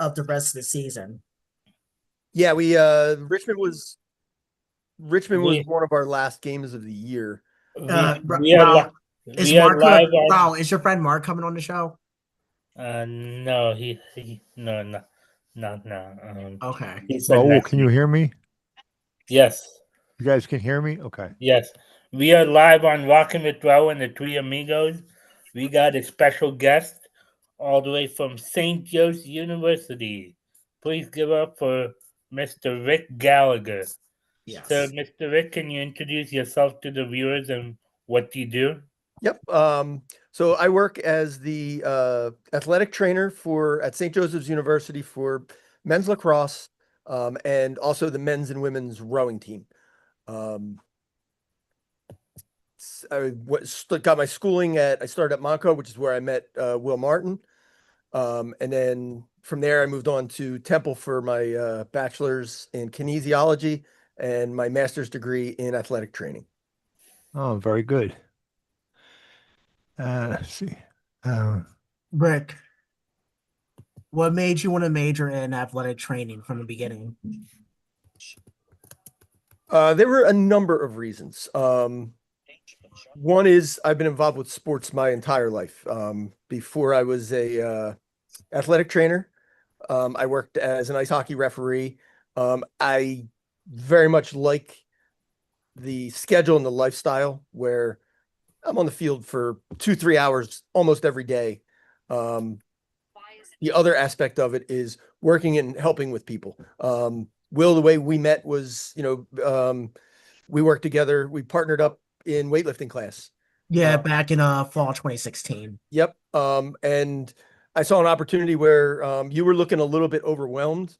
of the rest of the season? Yeah, we Richmond was We one of our last games of the year. we are Raul, is we are Mark live on. Raul, is your friend Mark coming on the show? No, he no, no, no, no. Okay. He said Raul, next can you week. hear me? Yes, You guys can hear me? Okay. yes. We are live on Rockin' with Rahul and the Three Amigos. We got a special guest all the way from St. Joe's University. Please give up for Mr. Rick Gallagher. So, Yes. Mr. Rick, can you introduce yourself to the viewers and what you do? Yep. So I work as the athletic trainer for at St. Joseph's University for men's lacrosse, and also the men's and women's rowing team. Um, got my schooling I started at Monaco, which is where I met Will Martin. And then from there, I moved on to Temple for my bachelor's in kinesiology and my master's degree in athletic training. Oh, very good. Let's see. Um, Rick, what made you want to major in athletic training from the beginning? There were a number of reasons. One is I've been involved with sports my entire life. Before I was a athletic trainer, I worked as an ice hockey referee. I very much like the schedule and the lifestyle where I'm on the field for 2, 3 hours almost every day. Um, the other aspect of it is working and helping with people. Will, the way we met was, we worked together. We partnered up in weightlifting class. Yeah, Uh, back in fall 2016. yep. And I saw an opportunity where you were looking a little bit overwhelmed.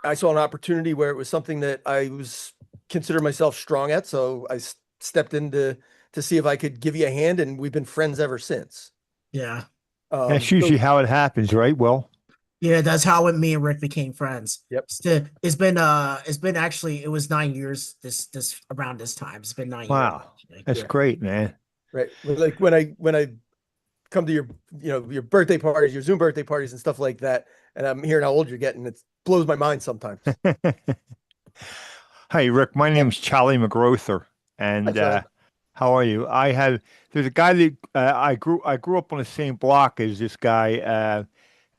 I saw an opportunity where it was something that I was consider myself strong at. So stepped in to see if I could give you a hand, and we've been friends ever since. Yeah. that's So usually how it happens, right? Well, Yeah, that's how me and Rick became friends. yep. It's been actually it was 9 years this around this time. It's been 9 years. wow. Actually. That's Yeah. great, man. Right. Like when I come to your birthday parties, your Zoom birthday parties and stuff like that, and I'm hearing how old you're getting, it blows my mind sometimes. Hey, Rick, my name's Charlie McGrother, Hi, and Charlie. how are you? There's a guy that I grew up on the same block as this guy.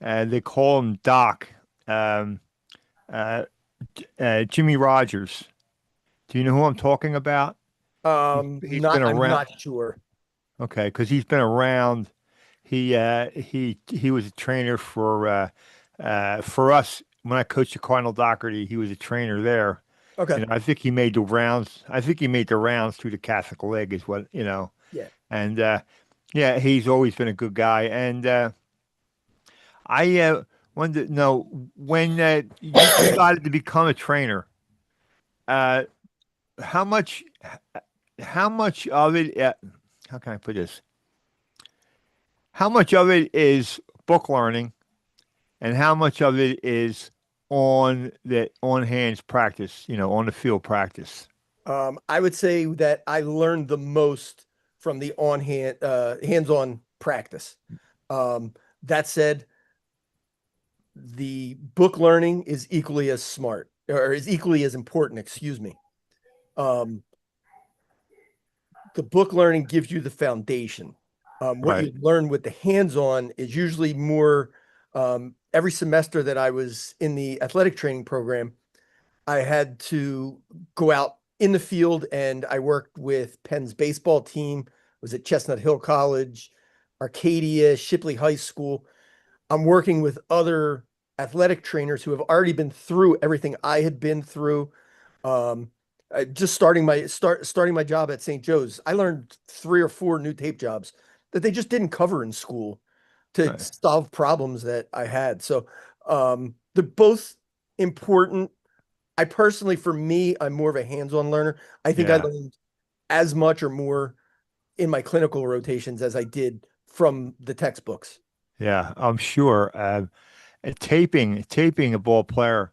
They call him Doc. Um, uh, Jimmy Rogers. Do you know who I'm talking about? He's Not been I'm around. not sure. Okay, because he's been around. He was a trainer for us when I coached the Cardinal Doherty. He was a trainer there, Okay. and I think he made the rounds. I think he made the rounds through the Catholic League, is what you know. Yeah. And yeah, he's always been a good guy. And I wanted to know when you decided to become a trainer. Uh, how much? How much of it? How can I put this? How much of it is book learning, and how much of it is on the on hands practice? On the field practice. I would say that I learned the most from the hands-on practice. Um, that said, the book learning is equally as smart or is equally as important, excuse me. Um, the book learning gives you the foundation. What Right. you learn with the hands-on is usually more. Every semester that I was in the athletic training program, I had to go out in the field, and I worked with Penn's baseball team. Was at Chestnut Hill College, Arcadia, Shipley High School. I'm working with other athletic trainers who have already been through everything I had been through. Just starting my job at St. Joe's, I learned 3 or 4 new tape jobs that they just didn't cover in school to Right. solve problems that I had. So they're both important. I personally, for me, I'm more of a hands-on learner. I think I Yeah. learned as much or more in my clinical rotations as I did from the textbooks. Yeah. I'm sure. And taping a ball player.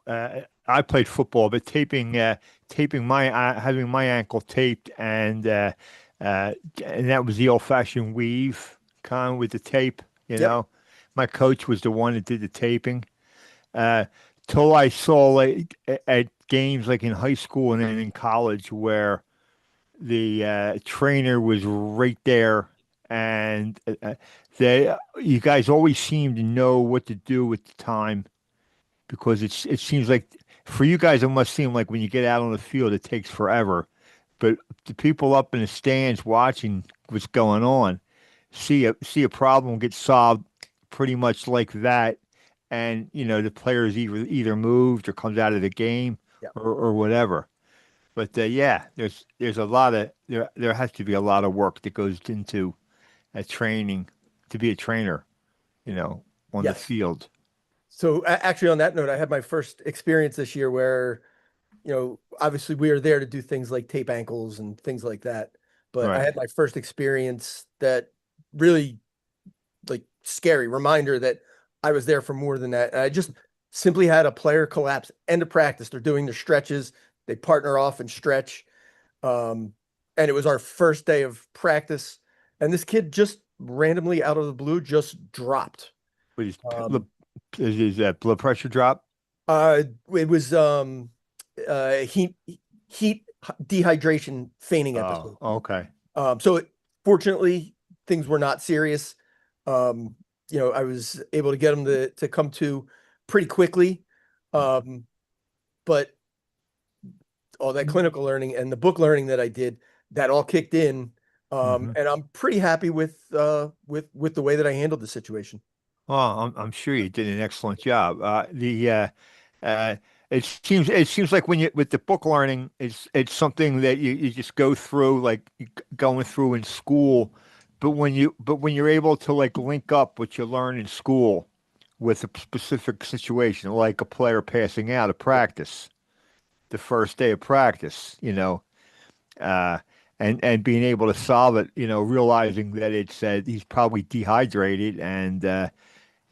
I played football, but having my ankle taped, and that was the old-fashioned weave kind of with the tape, Yep. my coach was the one that did the taping. Uh, till I saw like at games like in high school and then in college where the trainer was right there, and they you guys always seem to know what to do at the time because it seems like for you guys it must seem like when you get out on the field it takes forever, but the people up in the stands watching what's going on see a problem get solved pretty much like that, and the players either moved or comes out of the game Yeah. or whatever. But yeah, there's a lot of there has to be a lot of work that goes into a training to be a trainer, on the Yes. field. So actually, on that note, I had my first experience this year where, obviously we are there to do things like tape ankles and things like that. But I Right. had my first experience that really like scary reminder that I was there for more than that. And I just simply had a player collapse end of practice. They're doing their stretches. They partner off and stretch. And it was our first day of practice. And this kid just randomly out of the blue just dropped. But Um, is that blood pressure drop? it was heat dehydration fainting episode. Oh, okay. Fortunately, things were not serious. I was able to get him to come to pretty quickly. But all that clinical learning and the book learning that I did, that all kicked in. Mhm. And I'm pretty happy with the way that I handled the situation. Oh, I'm sure you did an excellent job. Uh, it seems like when you with the book learning, it's something that you just go through like going through in school, but when you're able to like link up what you learn in school with a specific situation, like a player passing out of practice, the first day of practice, uh, and being able to solve it, realizing that he's probably dehydrated and.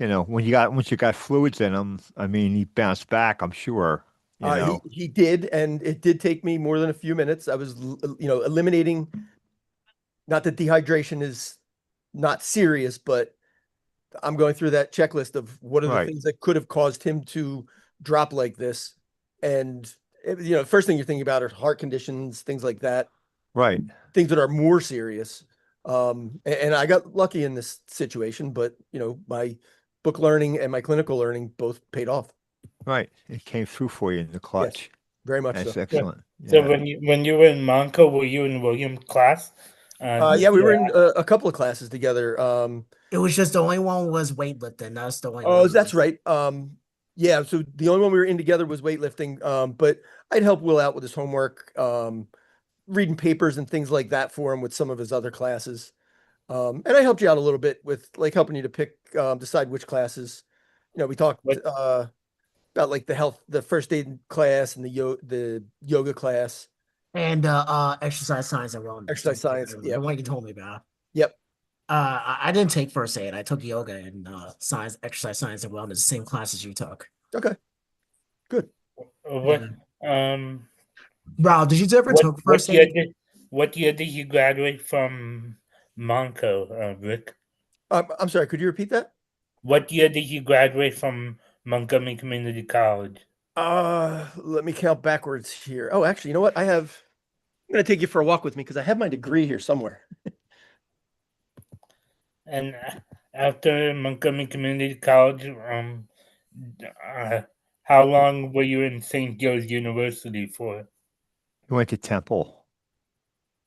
Once you got fluids in him, I mean, he bounced back, I'm sure, you know. He did, and it did take me more than a few minutes. I was, eliminating. Not that dehydration is not serious, but I'm going through that checklist of what are the Right, things that could have caused him to drop like this. And, first thing you're thinking about are heart conditions, things like that, right, things that are more serious. And I got lucky in this situation, but, my book learning and my clinical learning both paid off. right. It came through for you in the Yes, clutch. very much That's so. excellent. So Yeah. when you were in Monco, were you in William's class? Yeah, we were in a couple of classes together. It was just the only one was weightlifting. That's the only Oh, one. that's right. Yeah, so the only one we were in together was weightlifting. But I'd help Will out with his homework, reading papers and things like that for him with some of his other classes. And I helped you out a little bit with like helping you to pick, decide which classes. We talked What about like the first aid class and the yoga class, And exercise science and wellness. exercise science. The Yeah. one you told me about. Yep. I didn't take first aid. I took yoga and science, exercise science and wellness, the same classes you took. Okay. Good. what Yeah. um Rob, did you ever what took what first year aid? did you graduate from Monco, Rick? I'm sorry. Could you repeat that? What year did you graduate from Montgomery Community College? Let me count backwards here. Oh, actually, you know what? I'm going to take you for a walk with me because I have my degree here somewhere. And after Montgomery Community College, uh, how long were you in St. Joe's University for? You went to Temple.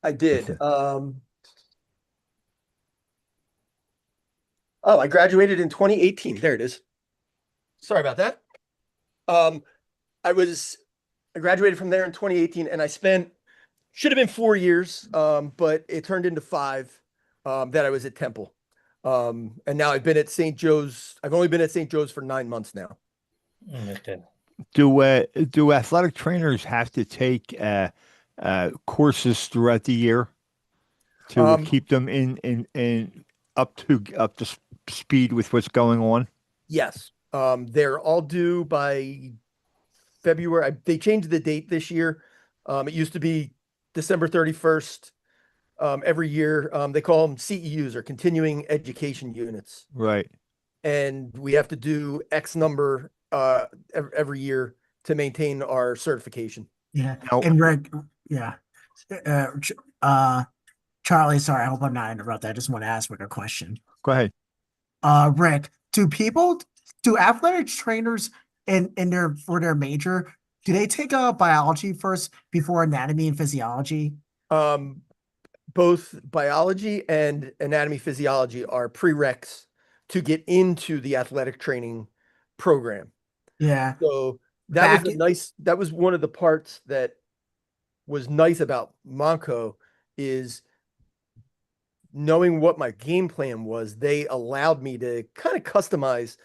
I did. I graduated in 2018. There it is. Sorry about that. Um, I graduated from there in 2018 and I should have been 4 years, but it turned into 5, that I was at Temple. And now I've been at St. Joe's. I've only been at St. Joe's for 9 months now. Okay. Do athletic trainers have to take courses throughout the year to keep them in up to speed with what's going on? Yes. They're all due by February. They changed the date this year. It used to be December 31st. Every year, they call them CEUs or continuing education units. Right. and we have to do X number every year to maintain our certification. Yeah. Now, And Rick, yeah. Ch- uh, Charlie, sorry, I hope I'm not interrupting. I just want to ask Rick a question. go ahead. Rick, do athletic trainers in their for their major, do they take biology first before anatomy and physiology? Um, Both biology and anatomy physiology are prereqs to get into the athletic training program. Yeah. So Back that was one of the parts that was nice about Monco is knowing what my game plan was. They allowed me to kind of customize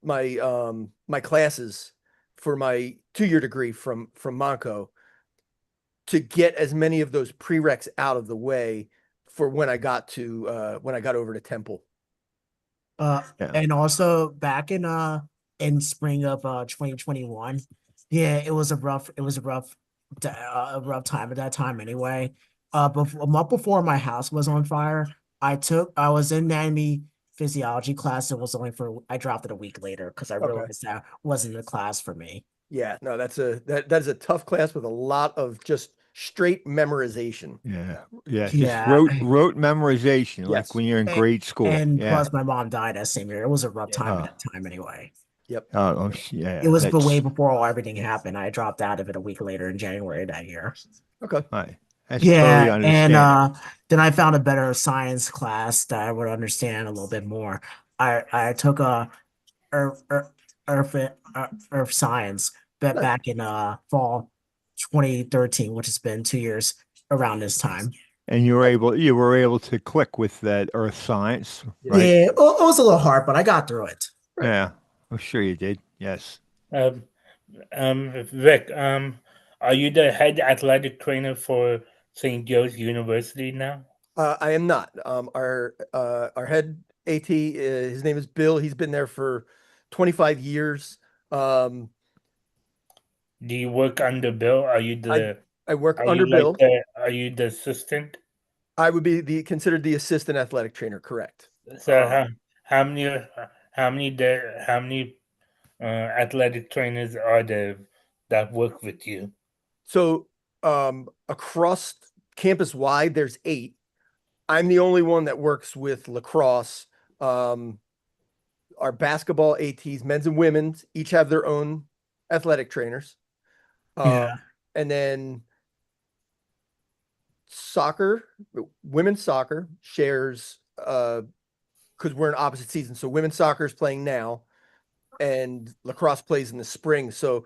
my classes for my 2-year degree from Monco to get as many of those prereqs out of the way for when I got over to Temple. Uh, Yeah. and also back in spring of 2021, yeah, a rough time at that time anyway. A month before my house was on fire, I was in anatomy physiology class. I dropped it a week later because I Okay. realized that wasn't the class for me. Yeah, no, that is a tough class with a lot of just straight memorization. Yeah. Yeah. Just Yeah, rote memorization, like Yes. when you're in and, grade school. and Yeah. plus my mom died that same year. It was a rough time at Oh, that time anyway. Yep. It yeah. was way That's before everything happened. I dropped out of it a week later in January that year. Okay. right. That's totally Yeah, and understandable. then I found a better science class that I would understand a little bit more. I took a earth earth earth science Nice. back in fall 2013, which has been 2 years around this time. And you were able to click with that earth science, right? Yeah, it was a little hard, but I got through it. Right. Yeah. I'm sure you did. Yes. Um, Rick, are you the head athletic trainer for St. Joe's University now? I am not. Our head AT, his name is Bill. He's been there for 25 years. Um, Do you work under Bill? I I work under Bill. Are you the assistant? I would be considered the assistant athletic trainer, correct? So how many how many athletic trainers are there that work with you? So across campus wide, there's 8. I'm the only one that works with lacrosse. Our basketball ATs, men's and women's, each have their own athletic trainers. Yeah. And then soccer, women's soccer shares because we're in opposite seasons. So women's soccer is playing now, and lacrosse plays in the spring. So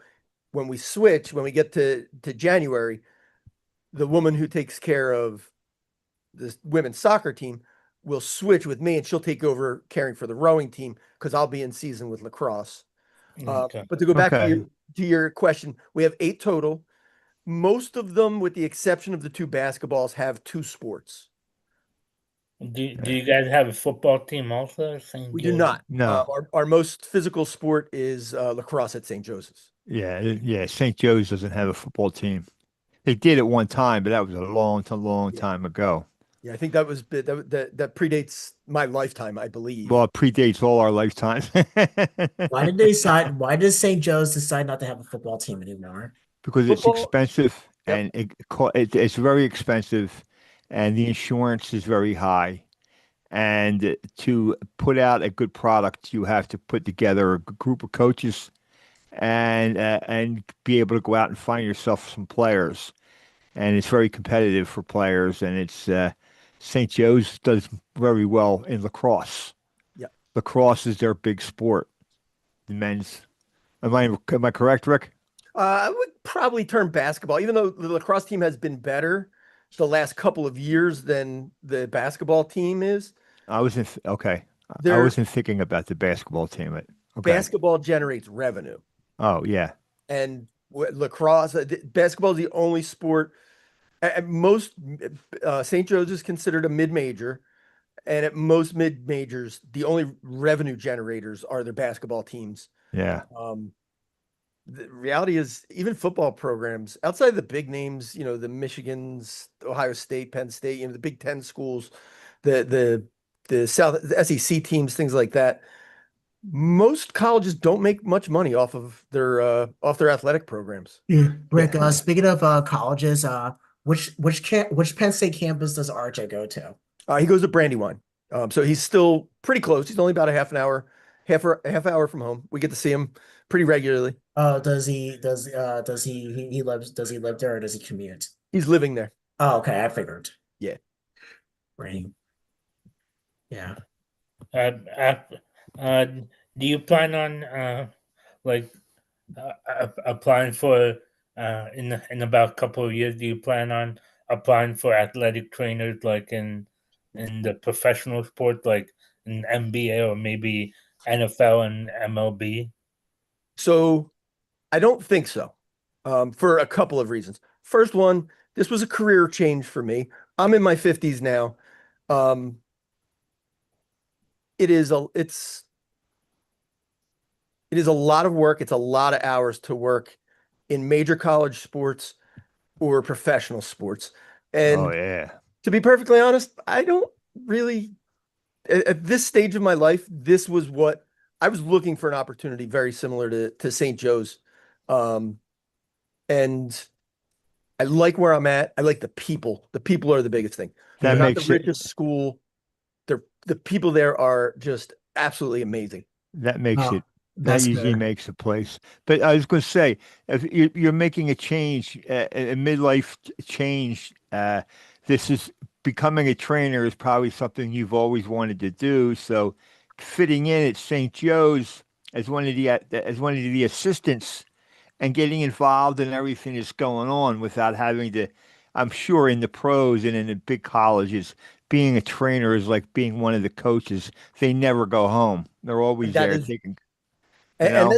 when we switch, when we get to January, the woman who takes care of the women's soccer team will switch with me, and she'll take over caring for the rowing team because I'll be in season with lacrosse. Okay. But to go back Okay. to your question, we have 8 total. Most of them, with the exception of the 2 basketballs, have 2 sports. Do you guys have a football team also, St. We do Joe's? not. No. Our most physical sport is lacrosse at St. Joseph's. Yeah. Yeah. St. Joe's doesn't have a football team. They did at one time, but that was a long Yeah. time ago. Yeah, I think that predates my lifetime, I believe. Well, it predates all our lifetimes. Why did St. Joe's decide not to have a football team anymore? Because it's Football, expensive yep. and it's very expensive and the insurance is very high. And to put out a good product, you have to put together a group of coaches and be able to go out and find yourself some players. And it's very competitive for players. And it's St. Joe's does very well in lacrosse. Yeah. Lacrosse is their big sport. The men's. Am I correct, Rick? I would probably turn basketball, even though the lacrosse team has been better the last couple of years than the basketball team is. Okay. I Their wasn't thinking about the basketball team. Okay. basketball generates revenue, Oh yeah. and lacrosse, basketball is the only sport. At most, St. Joe's is considered a mid-major, and at most mid-majors, the only revenue generators are their basketball teams. Yeah. The reality is, even football programs outside of the big names, the Michigans, Ohio State, Penn State, the Big Ten schools, the SEC teams, things like that, Most colleges don't make much money off their athletic programs. Yeah. Yeah. Rick, speaking of colleges, which Penn State campus does RJ go to? He goes to Brandywine. So he's still pretty close. He's only about a half an hour, half hour from home. We get to see him pretty regularly. He lives does he live there or does he commute? He's living there. Oh, okay, I figured. Yeah. Right. Yeah. Uh, uh, uh, do you plan on like applying for in about a couple of years? Do you plan on applying for athletic trainers like in the professional sport, like in NBA or maybe NFL and MLB? So I don't think so, for a couple of reasons. First one, this was a career change for me. I'm in my 50s now. Um, it is a lot of work. It's a lot of hours to work in major college sports or professional sports. Oh And yeah. to be perfectly honest, I don't really, at this stage of my life, this was what I was looking for, an opportunity very similar to St. Joe's. Um, and I like where I'm at. I like the people. The people are the biggest thing. That They're not the makes it richest school. The people there are just absolutely amazing. that makes Oh, it that that's usually good. makes a place. But I was going to say, if you're making a change, a midlife change, this is becoming a trainer is probably something you've always wanted to do. So fitting in at St. Joe's as one of the assistants and getting involved in everything that's going on without having to, I'm sure in the pros and in the big colleges, being a trainer is like being one of the coaches. They never go home. They're always That there is, taking, you and know?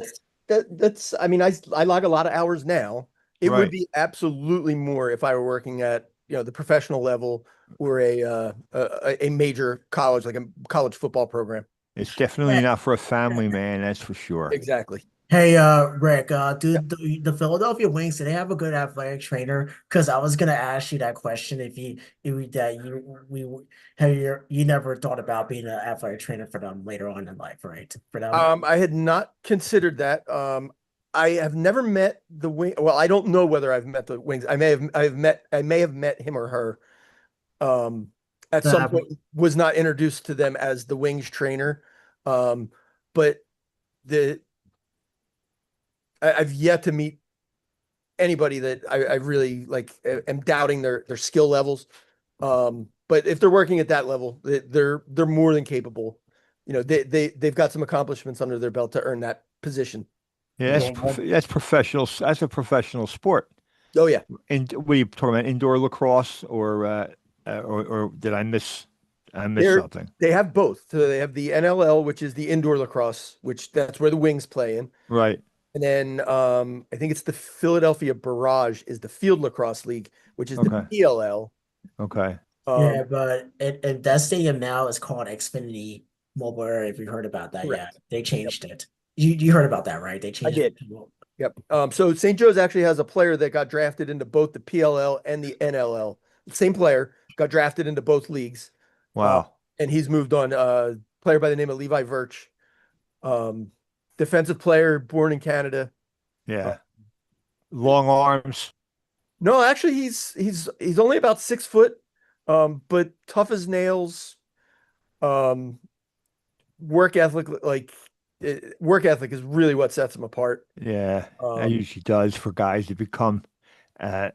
that's. I mean, I log a lot of hours now. It would Right. be absolutely more if I were working at the professional level or a major college, like a college football program. It's definitely not for a family man, that's for sure. Exactly. Hey, Rick, the Philadelphia Wings, do they have a good athletic trainer? Because I was gonna ask you that question if that you we have you never thought about being an athletic trainer for them later on in life, right? For them. I had not considered that. I have never met the wing. Well, I don't know whether I've met the wings. I may have met him or her. Um, at some The point was not introduced to them as the wings trainer. But the I've yet to meet anybody that I really like am doubting their skill levels. But if they're working at that level, they're more than capable. They've got some accomplishments under their belt to earn that position. Yeah, Well, what, that's professional. That's a professional sport. Oh yeah. And what are you talking about? Indoor lacrosse or did I miss They're something? they have both. So they have the NLL, which is the indoor lacrosse, which that's where the Wings play in. Right. And then I think it's the Philadelphia Barrage is the Field Lacrosse League, which is the Okay. PLL. Okay. Yeah, Um, but that stadium now is called Xfinity Mobile Area. If you heard about that yet, correct. they Yep, changed it. You heard about that, right? They I changed it. did. Yep. So St. Joe's actually has a player that got drafted into both the PLL and the NLL. Same player got drafted into both leagues. Uh, Wow. and he's moved on. Player by the name of Levi Virch. Um, Defensive player born in Canada. Uh, Yeah. Long arms. no, actually he's only about 6 foot, but tough as nails. Um, work ethic work ethic is really what sets him apart. Yeah. That Um, usually does for guys to become uh,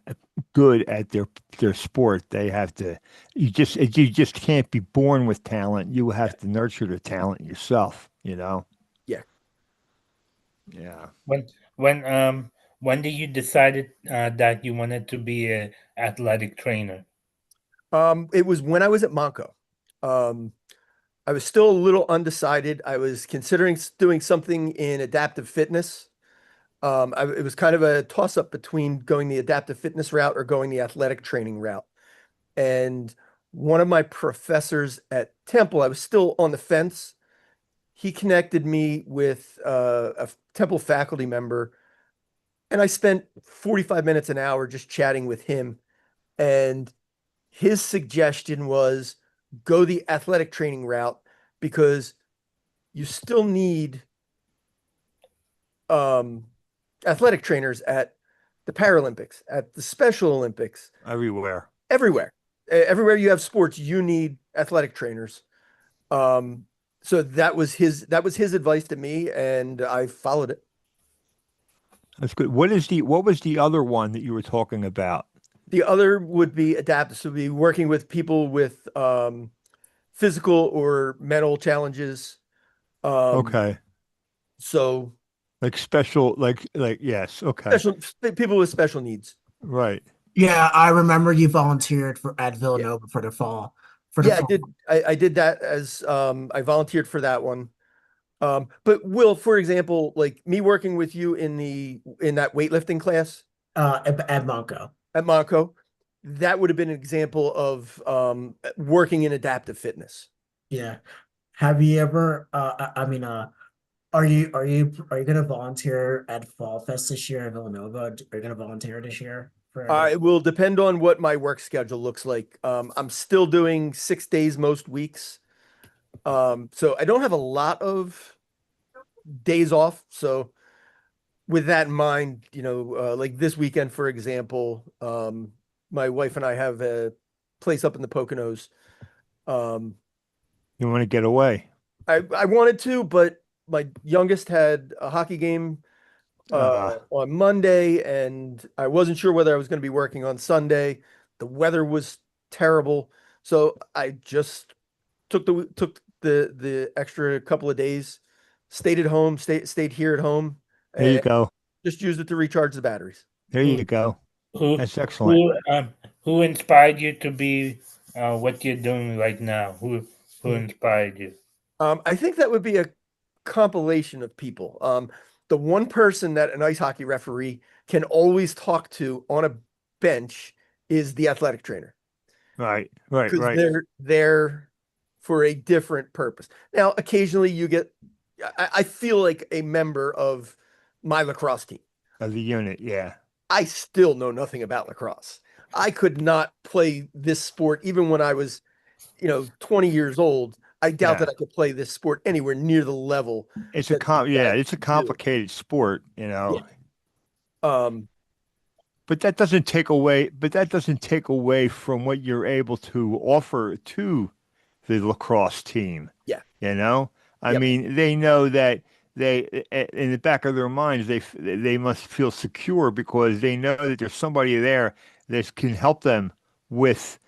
good at their sport. They have to. You just can't be born with talent. You yeah, have to nurture the talent yourself. You know. yeah. Yeah. when when when did you decided that you wanted to be a athletic trainer? It was when I was at Monco. Um, I was still a little undecided. I was considering doing something in adaptive fitness. It was kind of a toss up between going the adaptive fitness route or going the athletic training route. And one of my professors at Temple, I was still on the fence. He connected me with a Temple faculty member, and I spent 45 minutes an hour just chatting with him. And his suggestion was go the athletic training route because you still need athletic trainers at the Paralympics, at the Special Olympics, everywhere. everywhere. Everywhere you have sports, you need athletic trainers. So that was his advice to me, and I followed it. That's good. What was the other one that you were talking about? The other would be adaptive, so be working with people with physical or mental challenges. Um, Okay. so Like special, yes. Okay. special people with special needs. Right. Yeah, I remember you volunteered at Yeah, Villanova for the fall. For the yeah, I fall. did. I did that as I volunteered for that one. But Will, for example, like me working with you in that weightlifting class At Monco. at Monaco, that would have been an example of working in adaptive fitness. Yeah. Have you ever I mean are you gonna volunteer at Fall Fest this year in Villanova? Are you gonna volunteer this year for It will depend on what my work schedule looks like. I'm still doing 6 days most weeks. So I don't have a lot of days off. So with that in mind, like this weekend, for example, my wife and I have a place up in the Poconos. Um, You want to get away. I wanted to, but my youngest had a hockey game on Monday, and I wasn't sure whether I was going to be working on Sunday. The weather was terrible, so I just took the extra couple of days, stayed at home, stayed here at home, There you and go. just used it to recharge the batteries. There you go. Who That's excellent. who inspired you to be what you're doing right now? Who inspired you? I think that would be a compilation of people. The one person that an ice hockey referee can always talk to on a bench is the athletic trainer, Right. Right. because Right. they're there for a different purpose. Now, occasionally I feel like a member of my lacrosse team. Of the unit. Yeah. I still know nothing about lacrosse. I could not play this sport even when I was, 20 years old. I doubt Yeah. that I could play this sport anywhere near the level It's that these guys it's a do. complicated sport, Yeah. Um, But that doesn't take away from what you're able to offer to the lacrosse team. yeah. You know, I Yep. mean, they know that in the back of their minds, they must feel secure because they know that there's somebody there that can help them with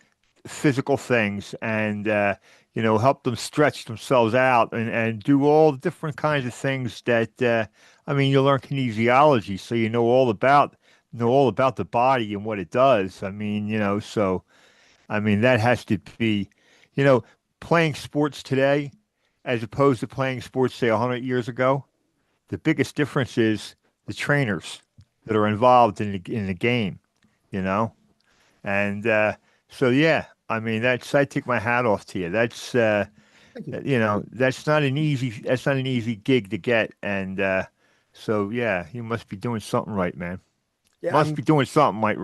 physical things and help them stretch themselves out and do all the different kinds of things that I mean, you learn kinesiology, so you know all about the body and what it does. I mean, so I mean that has to be, you know, playing sports today as opposed to playing sports say 100 years ago. The biggest difference is the trainers that are involved in the game, you know, and so yeah. I mean, I take my hat off to you. Thank you. That's not an easy gig to get. And so yeah, you must be doing something right, man. Yeah, Must be doing something right.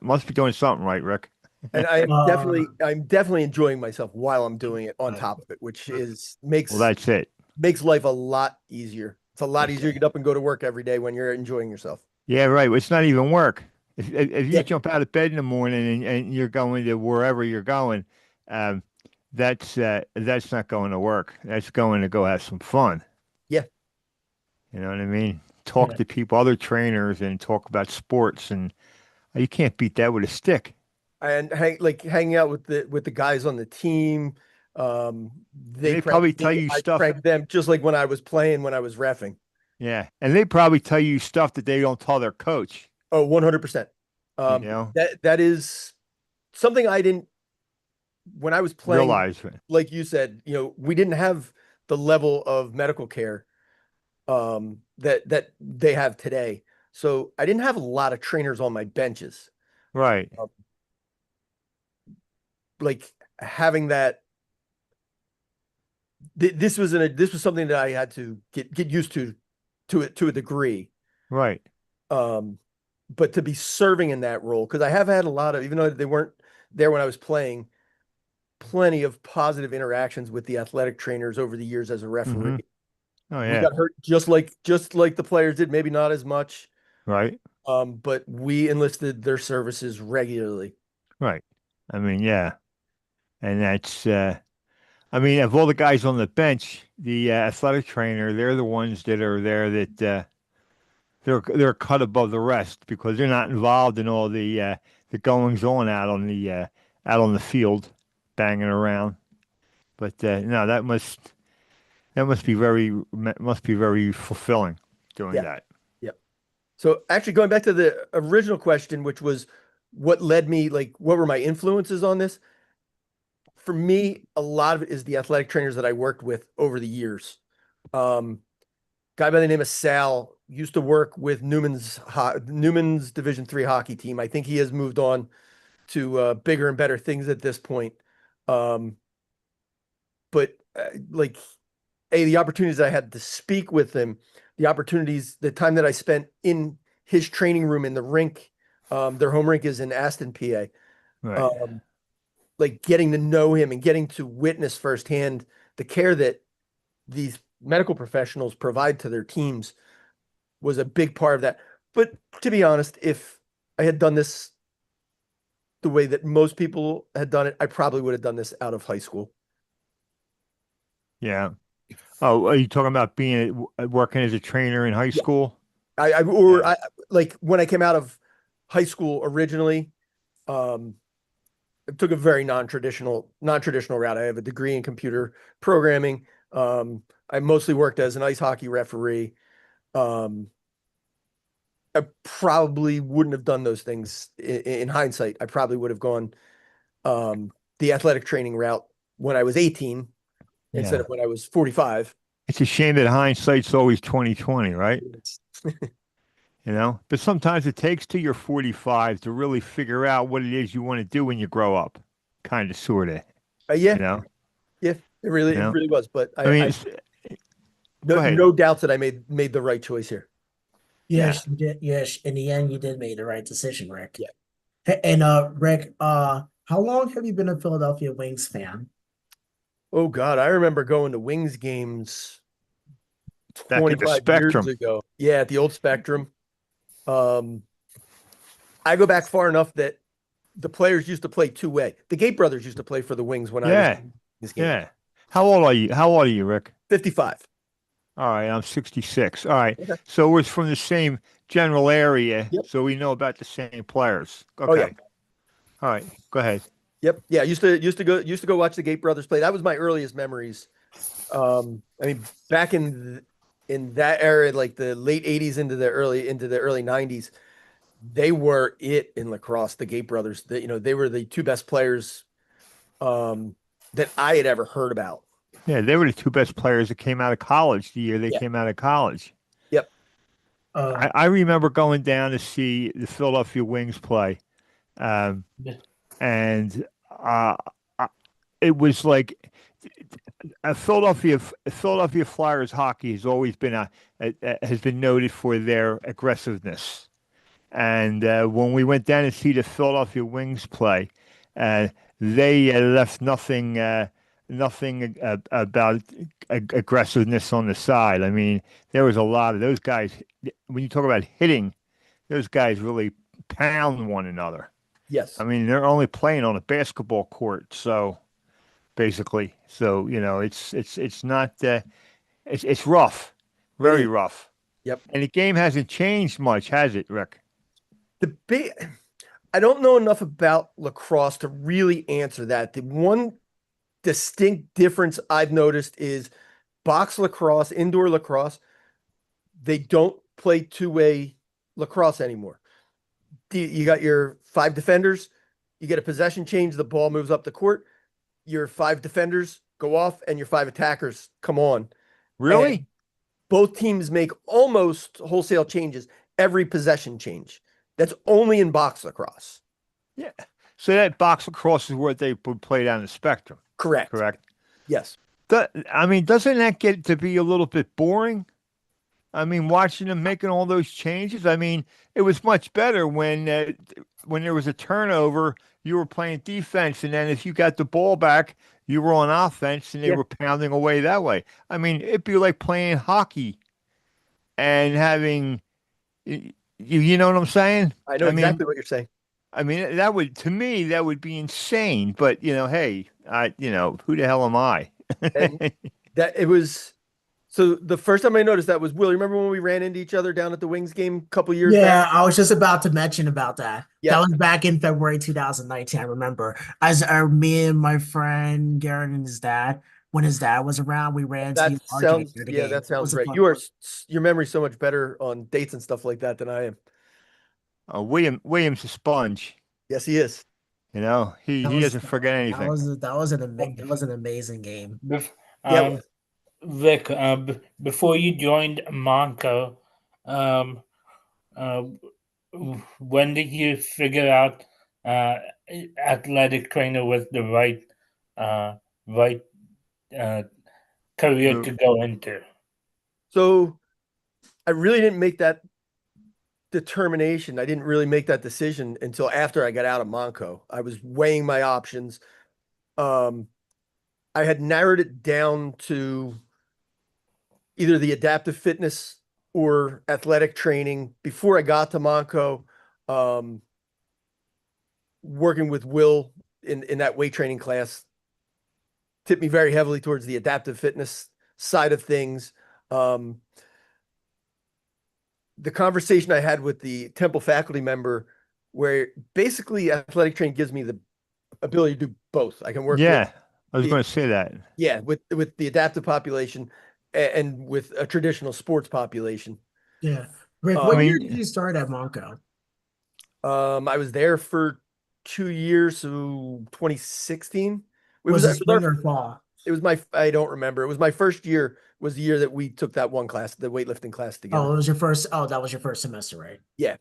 Must be doing something right, Rick. and I'm definitely enjoying myself while I'm doing it on top of it, which Well, that's it. makes life a lot easier. It's a lot easier to get up and go to work every day when you're enjoying yourself. Yeah, right. It's not even work. If you Yeah. jump out of bed in the morning and you're going to wherever you're going, um, that's not going to work. That's going to go have some fun. Yeah. You know what I mean? Talk Yeah. to people, other trainers, and talk about sports, and you can't beat that with a stick. And hanging out with the guys on the team. They They probably prank tell me, you I stuff. prank them, just like when I was playing, when I was reffing. Yeah, and they probably tell you stuff that they don't tell their coach. Oh, 100%. You know, That is something I didn't, when I was playing, realize it. like you said, we didn't have the level of medical care that they have today. So I didn't have a lot of trainers on my benches. Right. Like having that, this was something that I had to get used to it to a degree. Right. But to be serving in that role, because I have had a lot of, even though they weren't there when I was playing, plenty of positive interactions with the athletic trainers over the years as a referee. Oh We yeah. got hurt just like the players did, maybe not as much. Right. But we enlisted their services regularly. Right. I mean, yeah. And that's I mean, of all the guys on the bench, the athletic trainer, they're the ones that are there that they're cut above the rest because they're not involved in all the goings on out on the field, banging around. But no, must be very fulfilling doing Yeah. that. Yep. So actually going back to the original question, which was what led me, like what were my influences on this? For me, a lot of it is the athletic trainers that I worked with over the years. Um, Guy by the name of Sal used to work with Newman's Division 3 hockey team. I think he has moved on to bigger and better things at this point. Um, but like the opportunities I had to speak with him, the time that I spent in his training room in the rink, their home rink is in Aston, PA. Right. Um, like getting to know him and getting to witness firsthand the care that these medical professionals provide to their teams was a big part of that. But to be honest, if I had done this the way that most people had done it, I probably would have done this out of high school. Yeah. Oh, are you talking about being working as a trainer in high Yeah. school? Or Yeah. like when I came out of high school originally, um, I took a very non-traditional route. I have a degree in computer programming. I mostly worked as an ice hockey referee. Um, I probably wouldn't have done those things in hindsight. I probably would have gone the athletic training route when I was 18 instead Yeah. of when I was 45. It's a shame that hindsight's always 2020, right? You know, but sometimes it takes till you're 45 to really figure out what it is you want to do when you grow up. Kind of, sort of, Yeah, you know, yeah, you it know. really was. But I mean, no, go ahead. no doubts that I made the right choice here. Yeah. Yes, you did. Yes, in the end, you did make the right decision, Rick. Yeah. And Rick, how long have you been a Philadelphia Wings fan? Oh God, I remember going to Wings games Back at the 25 years Spectrum. ago. Yeah, at the old Spectrum. Um, I go back far enough that the players used to play two-way. The Gate brothers used to play for the Wings when I was Yeah. in this game. Yeah. How old are you? How old are you, Rick? 55. All right, I'm 66. All right. Okay. So we're from the same general area, Yep. so we know about the same players. Oh yeah. Okay. All right. Go ahead. Yep. Yeah. Used to go watch the Gate brothers play. That was my earliest memories. I mean, back in that era, like the late 80s into the early 90s, they were it in lacrosse, the Gate brothers. They were the two best players that I had ever heard about. Yeah, they were the two best players that came out of college the year they Yeah. came out of college. Yep. I remember going down to see the Philadelphia Wings play. Um, and uh, uh, it was like Philadelphia Flyers hockey has always been has been noted for their aggressiveness. And when we went down to see the Philadelphia Wings play, uh, they left nothing about aggressiveness on the side. I mean, there was a lot of those guys. When you talk about hitting, those guys really pound one another. Yes. I mean, they're only playing on a basketball court, so basically, so it's not it's rough, It very is. rough. Yep. And the game hasn't changed much, has it, Rick? The big, I don't know enough about lacrosse to really answer that. The one distinct difference I've noticed is box lacrosse, indoor lacrosse, they don't play two-way lacrosse anymore. You got your five defenders, you get a possession change, the ball moves up the court, your five defenders go off, and your five attackers come on. Really? And both teams make almost wholesale changes every possession change. That's only in box lacrosse. Yeah. So that box lacrosse is where they would play down the spectrum, Correct. correct? Yes. I mean, doesn't that get to be a little bit boring? I mean, watching them making all those changes. I mean, it was much better when there was a turnover, you were playing defense, and then if you got the ball back, you were on offense, and they Yeah, were pounding away that way. I mean, it'd be like playing hockey and having you know what I'm saying? I know I mean, exactly what you're saying. that would to me that would be insane. But hey, who the hell am I? And that it was so the first time I noticed that was Will. You remember when we ran into each other down at the Wings game a couple years back? Yeah, I was just about to mention about that. That Yeah, was back in February 2019. I remember as me and my friend Garrett and his dad, when his dad was around, we ran to the that arcade sounds for the yeah, game. that It sounds was a right. fun one. Your memory's so much better on dates and stuff like that than I am. William's a sponge. Yes, he is. He That he was doesn't forget that anything. was that was that was an amazing game. Bef- Yeah, um, Vic, before you joined Monco, um, uh, when did you figure out uh, athletic trainer was the uh, right uh, career The- to go into? so I really didn't make that determination. I didn't really make that decision until after I got out of Monco. I was weighing my options. Um, I had narrowed it down to either the adaptive fitness or athletic training before I got to Monco. Um, Working with Will in that weight training class tipped me very heavily towards the adaptive fitness side of things. Um, the conversation I had with the Temple faculty member, where basically athletic training gives me the ability to do both. I can work with yeah, I was the going to say that. with the adaptive population and with a traditional sports population. Yeah. Rick, I what Um, year did mean, you start at Monco? I was there for 2 years, so 2016. Was it It was our spring or fall? it was my I don't remember. It was my first year was the year that we took that one class, the weightlifting class Oh, together. it was your first. Oh, that was your first semester, right? Yeah.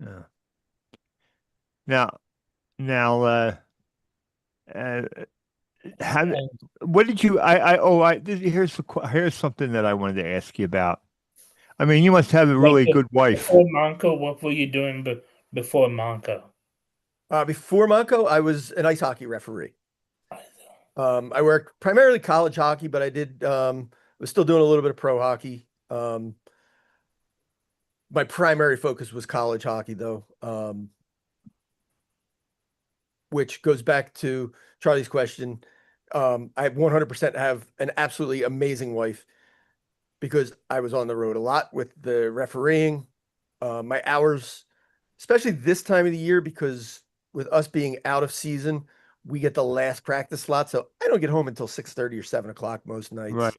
uh, now, now, uh, how, And what did you? Here's something that I wanted to ask you about. I mean, you must have a like really good wife. before Monco, what were you doing before Monco? Before Monco, I was an ice hockey referee. I worked primarily college hockey, but I did was still doing a little bit of pro hockey. My primary focus was college hockey, though, which goes back to Charlie's question. I 100% have an absolutely amazing wife because I was on the road a lot with the refereeing. My hours, especially this time of the year, because with us being out of season, we get the last practice slot. So I don't get home until 6:30 or 7 o'clock most Right, nights.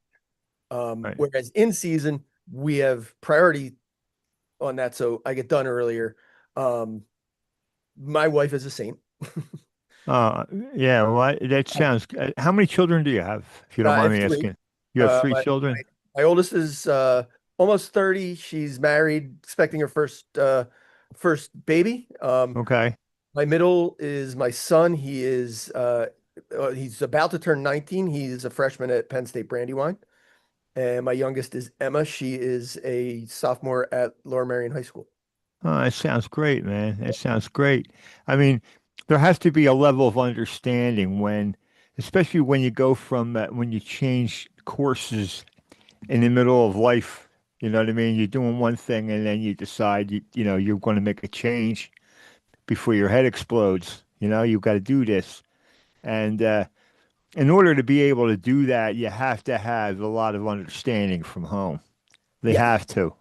right. Whereas in season, we have priority on that. So I get done earlier. Um, my wife is a saint. Uh, yeah. Well, that sounds. How many children do you have, if you don't I mind have me three. asking? You have three My children. my oldest is almost 30. She's married, expecting her first baby. Okay. My middle is my son. He's about to turn 19. He's a freshman at Penn State Brandywine. And my youngest is Emma. She is a sophomore at Lower Merion High School. Oh, that sounds great, man. That sounds great. I mean, there has to be a level of understanding especially when you go from when you change courses in the middle of life. You know what I mean? You're doing one thing and then you decide you're going to make a change before your head explodes. You've got to do this. And in order to be able to do that, you have to have a lot of understanding from home. They Yeah. have to.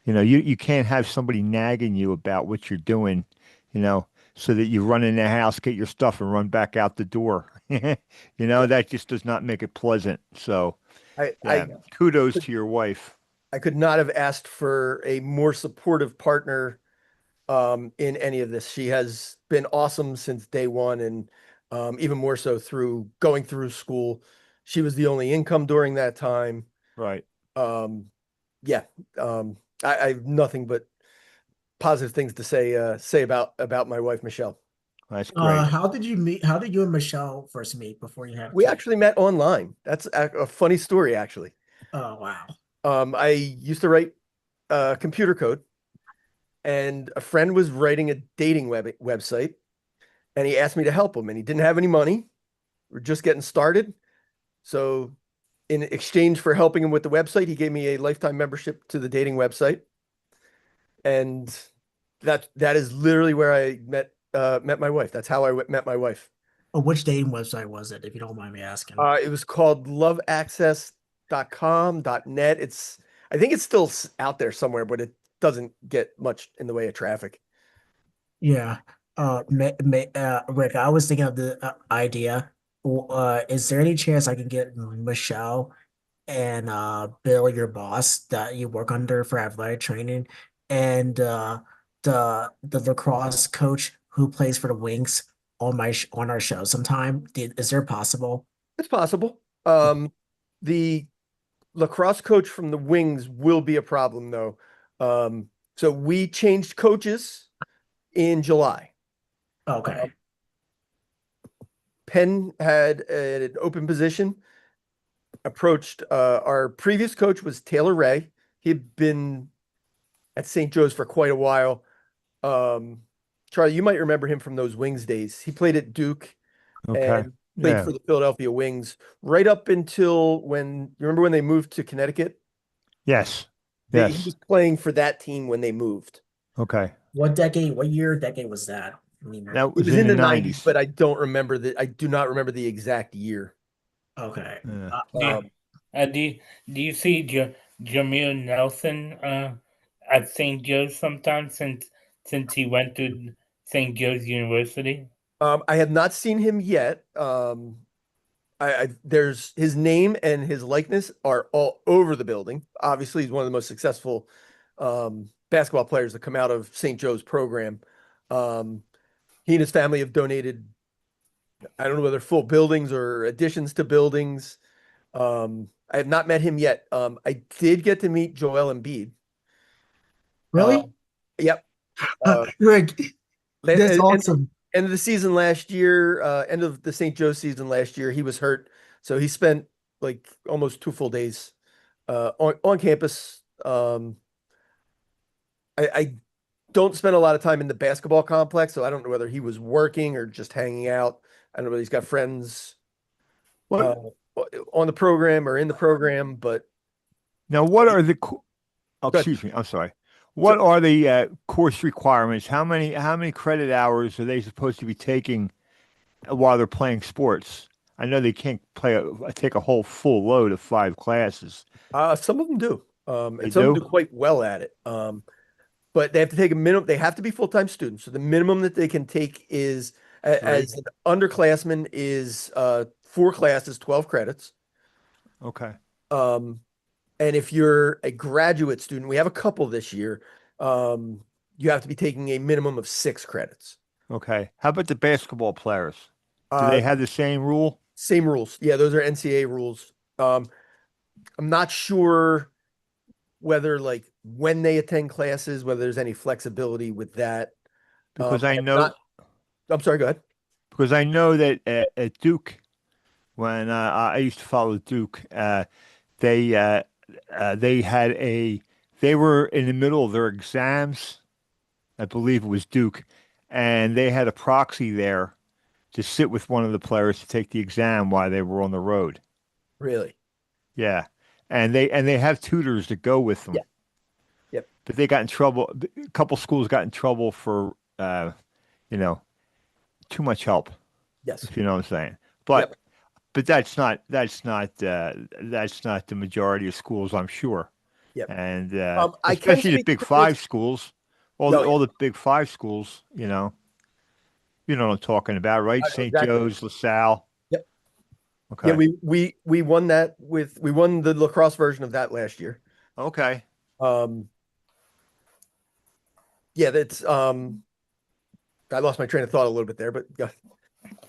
You can't have somebody nagging you about what you're doing, you know, so that you run in the house, get your stuff, and run back out the door. That just does not make it pleasant. So, I, yeah, I kudos to your wife. I could not have asked for a more supportive partner in any of this. She has been awesome since day one, and even more so through going through school. She was the only income during that time. Right. Um, yeah, I have nothing but positive things to say about my wife, Michelle. That's great. How did you meet? How did you and Michelle first meet before you had We kids? actually met online. That's a funny story, actually. Oh, wow. I used to write computer code, and a friend was writing a dating website, and he asked me to help him, and he didn't have any money. We're just getting started. So in exchange for helping him with the website, he gave me a lifetime membership to the dating website. And that is literally where I met my wife. That's how I met my wife. Or which dating website was it, if you don't mind me asking? It was called loveaccess.com.net. I think it's still out there somewhere, but it doesn't get much in the way of traffic. Yeah. Rick, I was thinking of the idea. Is there any chance I can get Michelle and Bill, your boss that you work under for athletic training, and the lacrosse coach who plays for the Wings on on our show sometime? Is there possible? It's possible. The lacrosse coach from the Wings will be a problem though. So we changed coaches in July. Okay. Penn had an open position, approached our previous coach was Taylor Ray. He'd been at St. Joe's for quite a while. Charlie, you might remember him from those Wings days. He played at Duke Okay. and played Yeah. for the Philadelphia Wings right up until when you remember when they moved to Connecticut? Yes. He Yes. was playing for that team when they moved. Okay. What decade? What year? Decade was that? I mean, That It was was in in the the 90s, 90s. but I don't remember I do not remember the exact year. okay. Yeah. Um, Do you see Jameer Nelson at St. Joe's sometimes since he went to St. Joe's University? I have not seen him yet. There's his name and his likeness are all over the building. Obviously, he's one of the most successful basketball players to come out of St. Joe's program. Um, he and his family have donated, I don't know whether full buildings or additions to buildings. I have not met him yet. I did get to meet Joel Embiid. Uh, Really? yep. Uh, Rick, that's and awesome. end of the season last year, end of the St. Joe season last year, he was hurt. So he spent like almost 2 full days on campus. I don't spend a lot of time in the basketball complex, so I don't know whether he was working or just hanging out. I don't know whether he's got friends What uh, on the program or in the program, but now? What are the? Oh, but excuse me. I'm sorry. so What are the course requirements? How many credit hours are they supposed to be taking while they're playing sports? I know they can't take a whole full load of 5 classes. some of them do. They And some of them do? do quite well at it. But they have to take a minimum, they have to be full-time students. So the minimum that they can take is Three. as an underclassman is 4 classes, 12 credits. Okay. Um, and if you're a graduate student, we have a couple this year, you have to be taking a minimum of 6 credits. Okay. How about the basketball players? Do Uh, they have the same rule? same rules. Yeah, those are NCAA rules. I'm not sure whether like when they attend classes, whether there's any flexibility with that. Because I I have know not, I'm sorry, go ahead. because I know that at Duke, when I used to follow Duke, they uh, they had they were in the middle of their exams. I believe it was Duke, and they had a proxy there to sit with one of the players to take the exam while they were on the road. Really? Yeah, and they have tutors that go with Yeah. them. Yep. But they got in trouble. A couple schools got in trouble for you know too much help, Yes. if you know what I'm saying. But Yep. but that's not the majority of schools, I'm sure. Yep. And I can especially the speak Big to this. Five schools, all No, the yeah, all the Big Five schools, you know what I'm talking about, right? I know St. exactly. Joe's, LaSalle. Yep. Yeah, Okay. we won that we won the lacrosse version of that last year. Okay. Um, yeah, that's I lost my train of thought a little bit there, but yeah.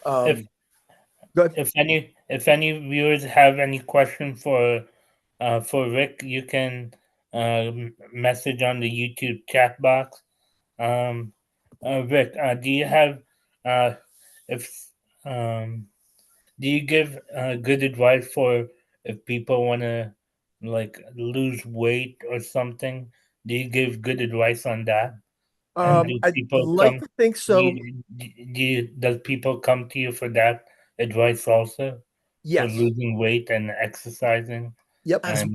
If Go ahead. if any viewers have any question for Rick, you can message on the YouTube chat box. Rick, do you have uh, if do you give good advice for if people want to like lose weight or something? Do you give good advice on that? And do I'd people like come? to think so. Does people come to you for that advice also, for Yes. losing weight and exercising Yep. As and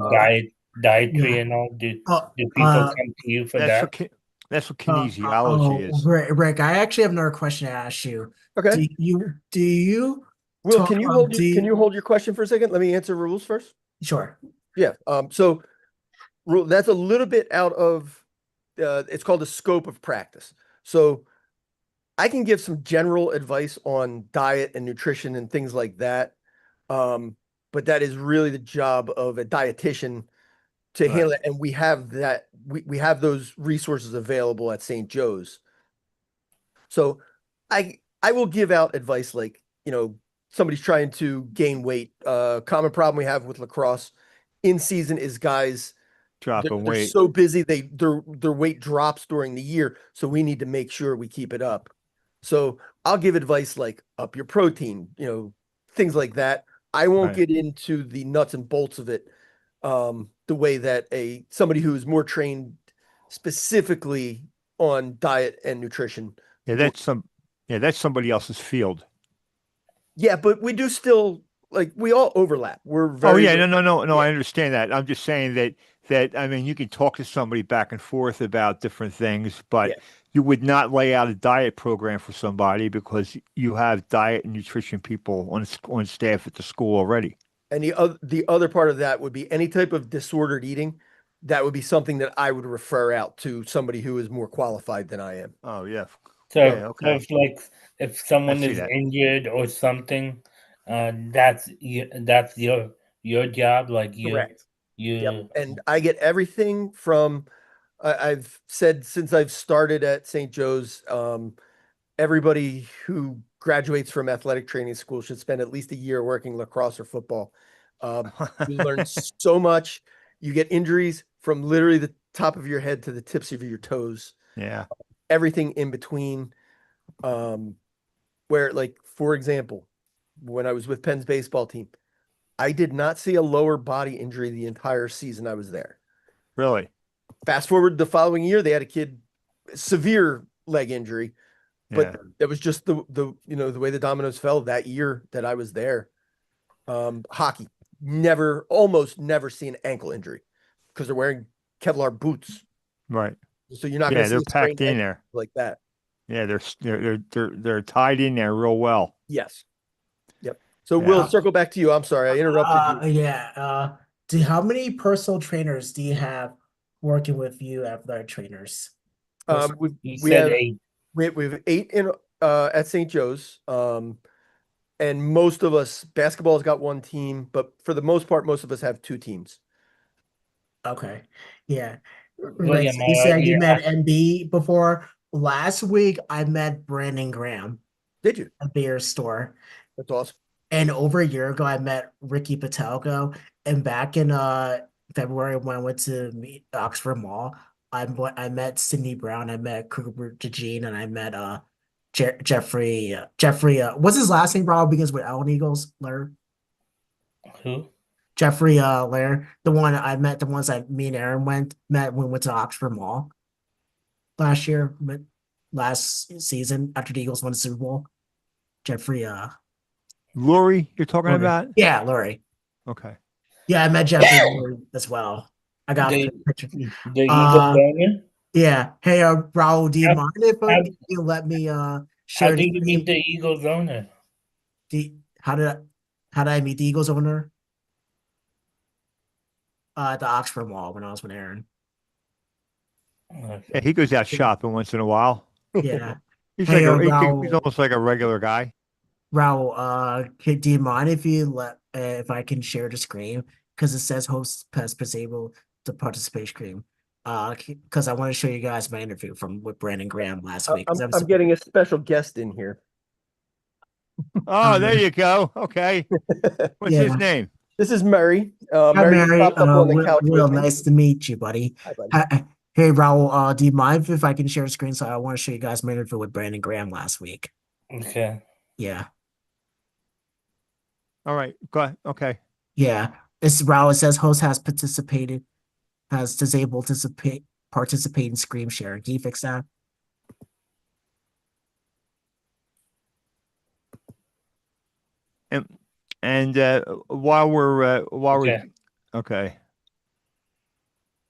dietary yeah. and all? Uh, Do people uh, come to you for That's that? what that's what kinesiology oh, is. Rick, I actually have another question to ask you. Okay. Do you Will, talk can you hold your question for a second? Let me answer rules first. sure. Yeah. So rule that's a little bit out of it's called the scope of practice. So I can give some general advice on diet and nutrition and things like that. But that is really the job of a dietitian to handle Right. it. And we have that, we have those resources available at St. Joe's. So I will give out advice like, somebody's trying to gain weight. Common problem we have with lacrosse in season is guys Dropping they're weight. so busy their weight drops during the year, so we need to make sure we keep it up. So I'll give advice like up your protein, things like that. I won't Right. get into the nuts and bolts of it the way that somebody who's more trained specifically on diet and nutrition Yeah, would. that's somebody else's field. Yeah, but we do still like we all overlap. We're Oh very yeah, no, yeah, I understand that. I'm just saying that I mean you can talk to somebody back and forth about different things, yeah. but you would not lay out a diet program for somebody because you have diet and nutrition people on staff at the school already. And the other part of that would be any type of disordered eating. That would be something that I would refer out to somebody who is more qualified than I am. Oh yeah. So, Yeah, so okay. if I someone see is that. injured or something, that's your job. Like Correct. Yep. you And I get everything from I've said since I've started at St. Joe's, everybody who graduates from athletic training school should spend at least a year working lacrosse or football. You learn so much. You get injuries from literally the top of your head to the tips of your toes, Yeah. everything in between. Um, where, like, for example, when I was with Penn's baseball team, I did not see a lower body injury the entire season I was there. Really? Fast forward the following year, they had a kid severe leg injury, but Yeah. that was just the way the dominoes fell that year that I was there. Hockey, almost never see an ankle injury because they're wearing Kevlar boots. Right. So you're not going Yeah, to see they're a sprained packed in ankle there. like that. Yeah, they're tied in there real well. Yes. Yep. So Yeah. we'll circle back to you. I'm sorry, I interrupted you. Yeah. How many personal trainers do you have working with you, athletic trainers? We you we said have eight. we have 8 in at St. Joe's. And most of us basketball's got one team, but for the most part, most of us have 2 teams. Okay. Yeah. Right. William, So you I said you already met asked. MB before. Last week I met Brandon Graham Did you? at Beer Store. That's awesome. And over a year ago I met Ricky Patelko. And back in February when I went to meet Oxford Mall, I met Sydney Brown, I met Cooper DeJean, and I met Jeffrey what's his last name? Probably begins with L Eagles, Lair. Who? Jeffrey Lair, the one I met, the ones that me and Aaron met when we went to Oxford Mall last year, last season after the Eagles won the Super Bowl. Jeffrey, Lori, you're talking Laurie. about? Yeah, Laurie. Okay. Yeah, I met Jeffrey Laurie as well. I got The a picture. the Eagle Uh, owner? yeah. Hey, Raul, do you How, mind if how you let me how share the did you meet screen? the Eagles owner? How did I meet the Eagles owner? At the Oxford Mall when I was with Aaron. Yeah, he goes out shopping once in a while. Yeah. He's Hey, like he's Raul. almost like a regular guy. Raul, do you mind if you if I can share the screen because it says host has disabled the participation screen. Because I want to show you guys my interview from with Brandon Graham last week. I'm getting a special guest in here. Oh, there you go. Okay. What's his Yeah. name? This is Murray. Hi, Murray just Mary. popped up on the couch Will, with me. nice to meet you, buddy. Hi, buddy. Hey, Raul, do you mind if I can share the screen? So I want to show you guys my interview with Brandon Graham last week. Okay. Yeah. All right. Go ahead. Okay. Yeah. It's Rahul. It says host has disabled participate in screen share. Can you fix that? And while we're Okay. okay.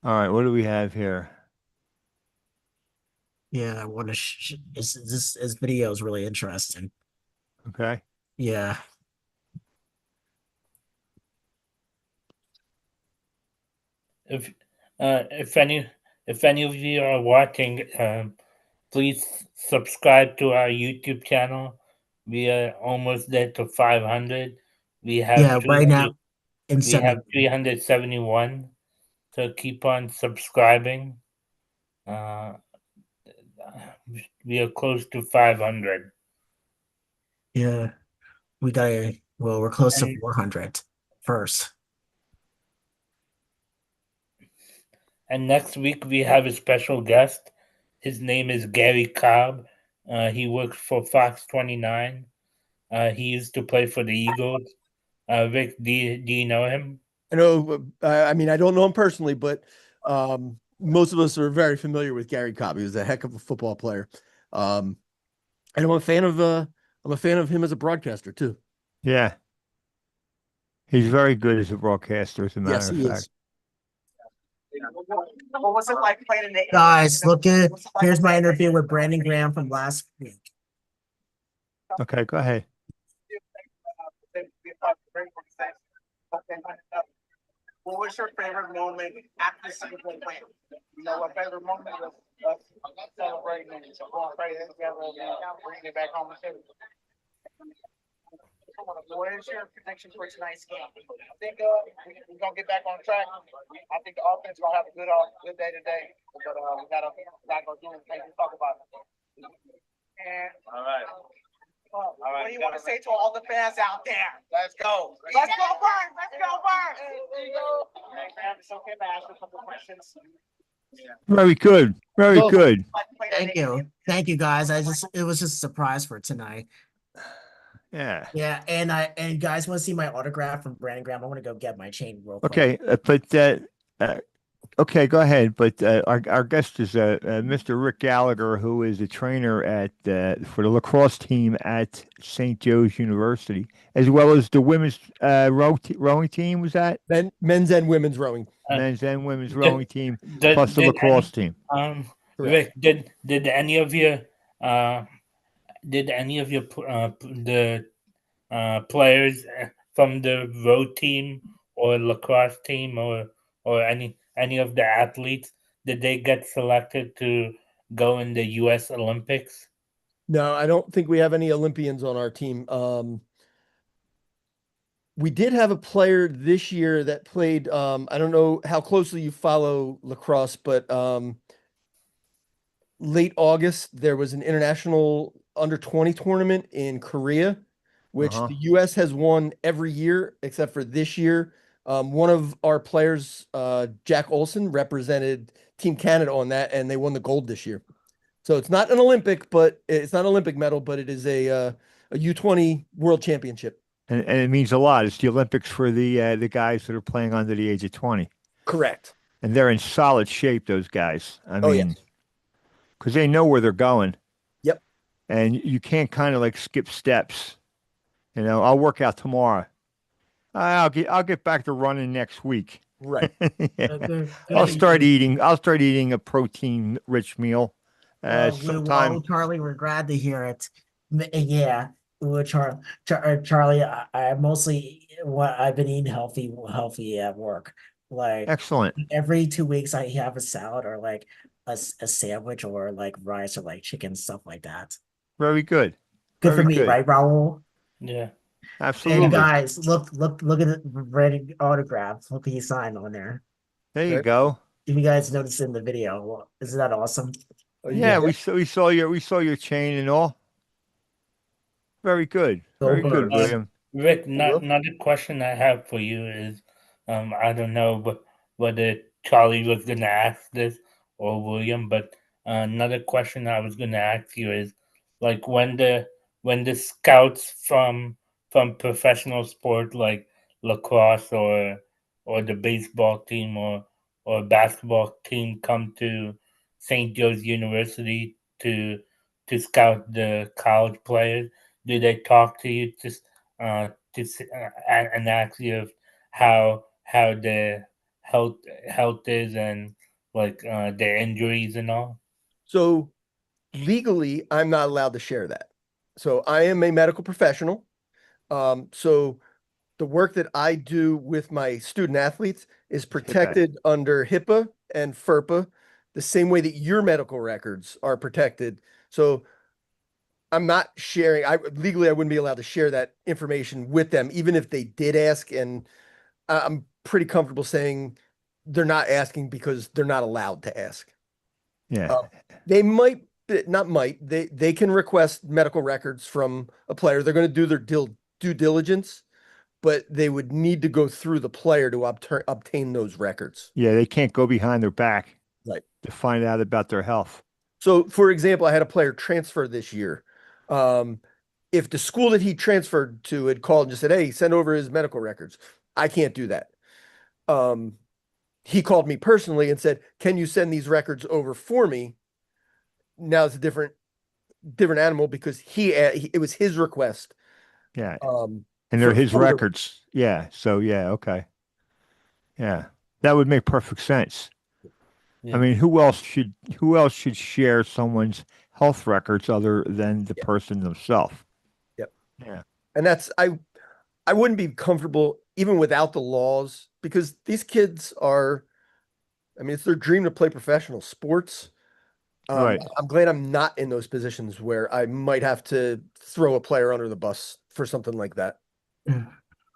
All right, what do we have here? Yeah, I want to. This video is really interesting. Okay. Yeah. If if any of you are watching, please subscribe to our YouTube channel. We are almost there to 500. We have Yeah, right 300. now in We have 70. 371. So keep on subscribing. Uh, we are close to 500. Yeah, we're close to And 400 first. And next week we have a special guest. His name is Gary Cobb. He works for Fox 29. He used to play for the Eagles. Vic, do you know him? I know. I mean, I don't know him personally, but most of us are very familiar with Gary Cobb. He was a heck of a football player, and I'm a fan of him as a broadcaster too. Yeah. He's very good as a broadcaster, as a Yes, matter of he fact. is. What was it like playing in the Guys, here's my interview with Brandon Graham from last week. Okay, go ahead. What was your favorite moment after the Super Bowl win? You know, what favorite moment was us celebrating and going crazy together and bringing it back home to city. What is your prediction for tonight's game? I think we're gonna get back on track. I think the offense gonna have a good day today, but we gotta go do anything to talk about it. And all right. What do you want to say to all the fans out there? Let's go. Let's go, Bird. Let's go, Bird. It's okay, man. Ask a couple questions. Very good. Very Well, good. Thank you. Thank you, guys. It was just a surprise for tonight. Yeah. Yeah, and guys want to see my autograph from Brandon Graham. I want to go get my chain real quick. Okay, okay, go ahead. But our guest is Mr. Rick Gallagher, who is a trainer at for the lacrosse team at St. Joe's University, as well as the women's rowing team. Was that men's and women's rowing? Men's and women's rowing team, Did- plus the did lacrosse team. Rick, did any of your the players from the road team or lacrosse team or any of the athletes, did they get selected to go in the U.S. Olympics? No, I don't think we have any Olympians on our team. We did have a player this year that played. I don't know how closely you follow lacrosse, but late August there was an international under-20 tournament in Korea, which the U.S. has won every year except for this year. One of our players, Jack Olson, represented Team Canada on that, and they won the gold this year. So it's not an Olympic, but it's not an Olympic medal, but it is a U20 World Championship. And it means a lot. It's the Olympics for the guys that are playing under the age of 20. Correct. And they're in solid shape, those guys. I Oh, mean, because they know where they're going. Yep. And you can't kind of like skip steps. You know, I'll work out tomorrow. I'll get back to running next week. Right. I'll start eating a protein rich meal. Sometime. Charlie, we're glad to hear it. Yeah, Charlie, I mostly I've been eating healthy at work. Like Excellent. every 2 weeks, I have a salad or like a sandwich or like rice or like chicken, stuff like that. Very good. Good Very for me, good. right, Raul? Yeah, absolutely. And guys, look at the Reddit autograph. Look, he signed on there. There you go. If you guys noticed in the video, isn't that awesome? Yeah, we saw your chain and all. Very good. Very good, William. Rick, another question I have for you is, I don't know whether Charlie was going to ask this or William, but another question I was going to ask you is, like when the scouts from professional sport like lacrosse or or the baseball team or basketball team come to St. Joe's University to scout the college players? Do they talk to you and ask you of how the health is and like their injuries and all? So legally, I'm not allowed to share that. So I am a medical professional. So the work that I do with my student athletes is protected under HIPAA and FERPA, the same way that your medical records are protected. So I'm not sharing, legally I wouldn't be allowed to share that information with them, even if they did ask. And I'm pretty comfortable saying they're not asking because they're not allowed to ask. Yeah. They might, not might, they can request medical records from a player. They're going to do their due diligence, but they would need to go through the player to obtain those records. Yeah, they can't go behind their back Right. to find out about their health. So, for example, I had a player transfer this year. If the school that he transferred to had called and just said, "Hey, send over his medical records," I can't do that. He called me personally and said, "Can you send these records over for me?" Now it's a different animal because it was his request. Yeah. And they're his records. Yeah. So yeah, okay. Yeah. That would make perfect sense. Yeah. I mean, who else should share someone's health records other than the person themselves? Yep. Yeah. And I wouldn't be comfortable even without the laws because these kids are, I mean, it's their dream to play professional sports. Right. I'm glad I'm not in those positions where I might have to throw a player under the bus for something like that.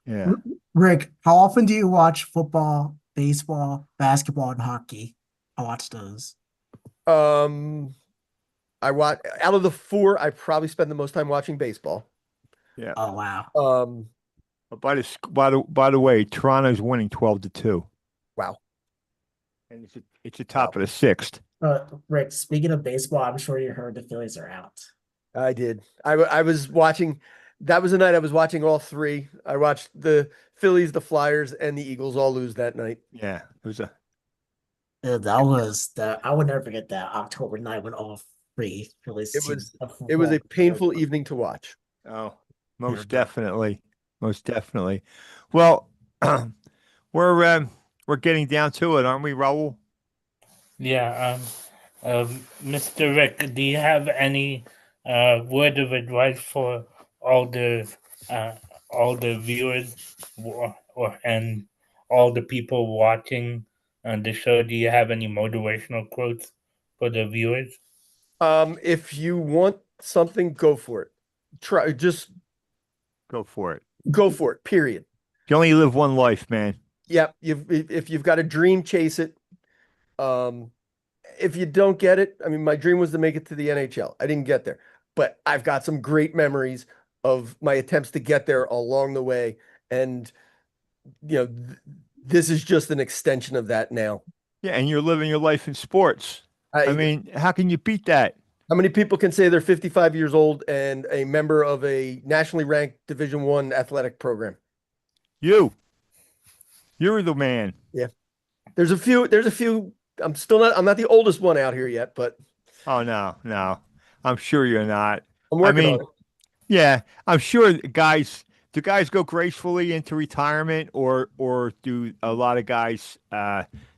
Yeah. Rick, how often do you watch football, baseball, basketball, and hockey? I watch those. I watch out of the four, I probably spend the most time watching baseball. Yeah. Oh wow. But by the way, Toronto's winning 12-2. Wow. And it's the top of the sixth. Rick, speaking of baseball, I'm sure you heard the Phillies are out. I did. I was watching. That was the night I was watching all three. I watched the Phillies, the Flyers, and the Eagles all lose that night. Yeah. It was a That was I would never forget that October night when all three Phillies It teams was a painful evening to watch. Oh, most definitely. Most definitely. Well, we're getting down to it, aren't we, Raul? Yeah. Mr. Rick, do you have any word of advice for all the uh, viewers and all the people watching the show? Do you have any motivational quotes for the viewers? If you want something, go for it. Just Go for it. go for it. Period. You only live one life, man. Yep. If you've got a dream, chase it. If you don't get it, I mean, my dream was to make it to the NHL. I didn't get there, but I've got some great memories of my attempts to get there along the way. And, this is just an extension of that now. Yeah, and you're living your life in sports. I mean, how can you beat that? How many people can say they're 55 years old and a member of a nationally ranked Division I athletic program? You're the man. Yeah. There's a few. I'm not the oldest one out here yet, but Oh no. I'm sure you're not. I'm working on it. Yeah, I'm sure do guys go gracefully into retirement or do a lot of guys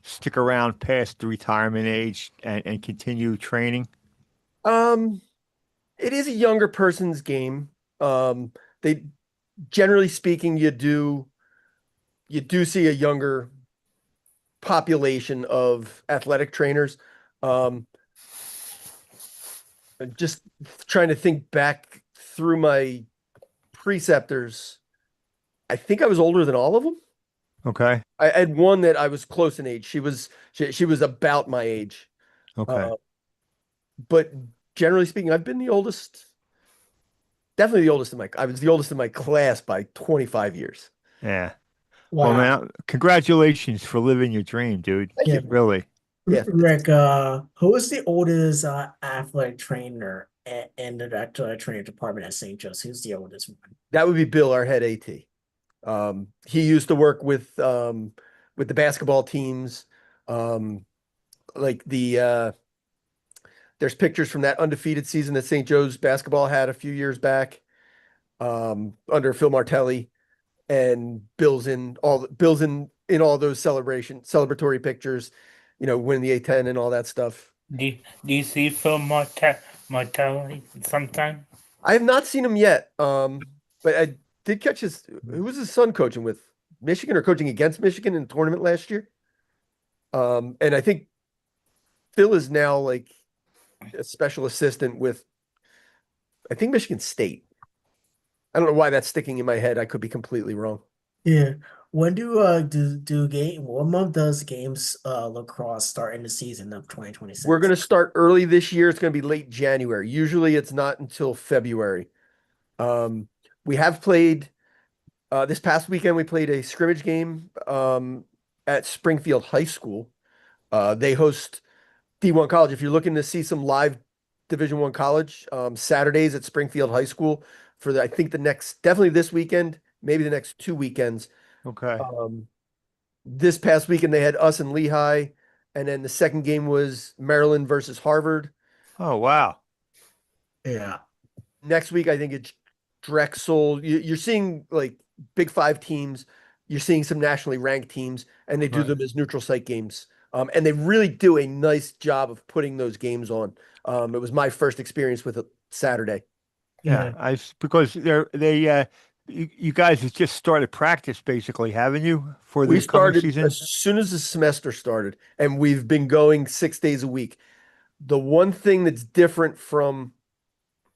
stick around past the retirement age and continue training? It is a younger person's game. They generally speaking, you do see a younger population of athletic trainers. I'm just trying to think back through my preceptors. I think I was older than all of them. Okay. I had one that I was close in age. She was about my age. Okay. But generally speaking, I've been the oldest. Definitely the oldest I was the oldest in my class by 25 years. Yeah. Wow. Well, man, congratulations for living your dream, dude. Thank you. Really. Yeah. Rick, who is the oldest athletic trainer in the athletic training department at St. Joe's? Who's the oldest one? That would be Bill, our head AT. He used to work with with the basketball teams. Like there's pictures from that undefeated season that St. Joe's basketball had a few years back, under Phil Martelli, and Bill's in all those celebratory pictures, winning the A10 and all that stuff. Do you see Phil Martelli sometime? I have not seen him yet. But I did catch who was his son coaching with? Michigan, or coaching against Michigan in the tournament last year? And I think Phil is now like a special assistant with, I think, Michigan State. I don't know why that's sticking in my head. I could be completely wrong. Yeah. When what month does games lacrosse start in the season of 2026? We're going to start early this year. It's going to be late January. Usually it's not until February. We have played, this past weekend, we played a scrimmage game at Springfield High School. They host D1 college. If you're looking to see some live Division I college, Saturdays at Springfield High School for I think definitely this weekend, maybe the next 2 weekends. Okay. This past weekend they had us and Lehigh, and then the second game was Maryland versus Harvard. Oh, wow. Yeah. Next week I think it's Drexel. You're seeing like Big Five teams. You're seeing some nationally ranked teams, and they do Right. them as neutral site games. And they really do a nice job of putting those games on. It was my first experience with it Saturday. Yeah, because you guys have just started practice basically, haven't you, for We the coming started season? as soon as the semester started, and we've been going 6 days a week. The one thing that's different from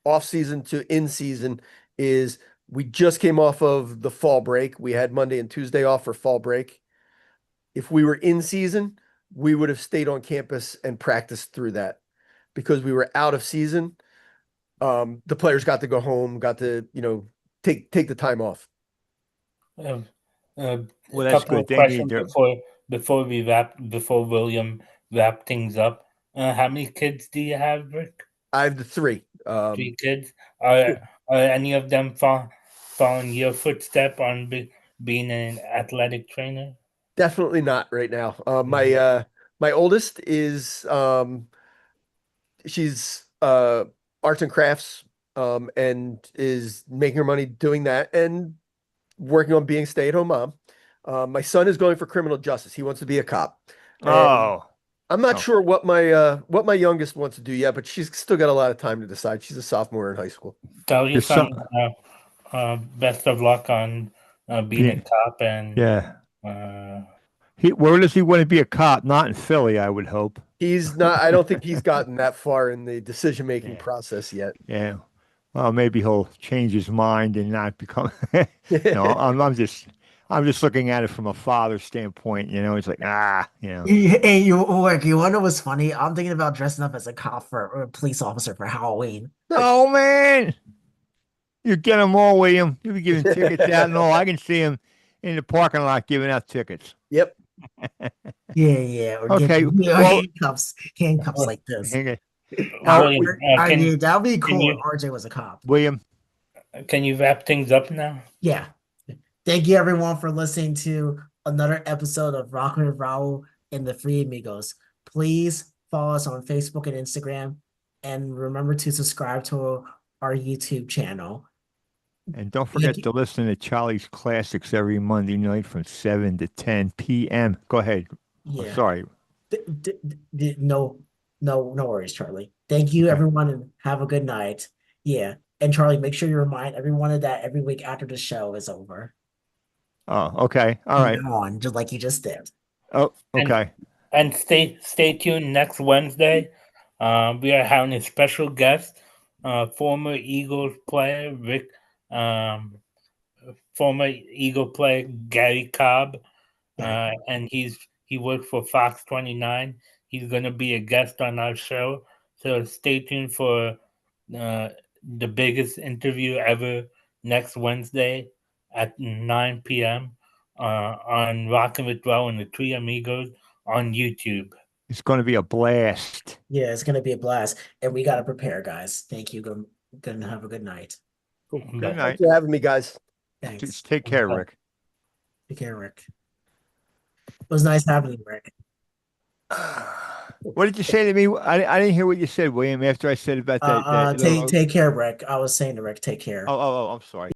off season to in season is we just came off of the fall break. We had Monday and Tuesday off for fall break. If we were in season, we would have stayed on campus and practiced through that. Because we were out of season, the players got to go home, got to, take the time off. Well, Well, a that's couple good. of They need questions their before William wrap things up. How many kids do you have, Rick? I have the three. 3 kids. Are any of them following your footstep on being an athletic trainer? Definitely not right now. My oldest is she's arts and crafts, and is making her money doing that and working on being a stay-at-home mom. My son is going for criminal justice. He wants to be a cop. And Oh, I'm not Oh. sure what my youngest wants to do yet, but she's still got a lot of time to decide. She's a sophomore in high school. Tell your Your son son- best of luck on being a yeah. cop and Yeah. uh, Where does he want to be a cop? Not in Philly, I would hope. He's not, I don't think he's gotten that far in the decision-making Yeah. process yet. Yeah. Well, maybe he'll change his mind and not become. No, I'm just looking at it from a father standpoint. It's like Hey, you wanna know what's funny? I'm thinking about dressing up as a cop or a police officer for Halloween. Nice. Oh man, you get them all, William. You'll be giving tickets out and all. I can see him in the parking lot giving out tickets. Yep. Yeah. Or Okay, get well- handcuffs like this. Hang on. William, That'd be cool you- if RJ was a cop. William, can you wrap things up now? Yeah. Thank you everyone for listening to another episode of Rockin' with Rahul and the Three Amigos. Please follow us on Facebook and Instagram, and remember to subscribe to our YouTube channel. and don't forget to listen to Charlie's Classics every Monday night from 7 to 10 p.m. Go ahead. Oh, Yeah. sorry. No worries, Charlie. Thank you, everyone, and have a good night. Yeah. And Charlie, make sure you remind everyone of that every week after the show is over. Oh, okay. All right. On, just like you just did. Oh, okay. And stay tuned next Wednesday. We are having a special guest, former Eagles player Rick, former Eagle player Gary Cobb, and he worked for Fox 29. He's going to be a guest on our show, so stay tuned for the biggest interview ever next Wednesday at 9 p.m. On Rockin' with Rahul and the Three Amigos on YouTube. It's going to be a blast. Yeah, it's gonna be a blast, and we gotta prepare, guys. Thank you. Gonna have a good night. Cool. Good night. Thanks for having me, guys. Thanks. Just take care, Rick. Take care, Rick. was nice having you, Rick. What did you say to me? I didn't hear what you said, William, after I said about that. Take care, Rick. I was saying to Rick, take care. I'm sorry.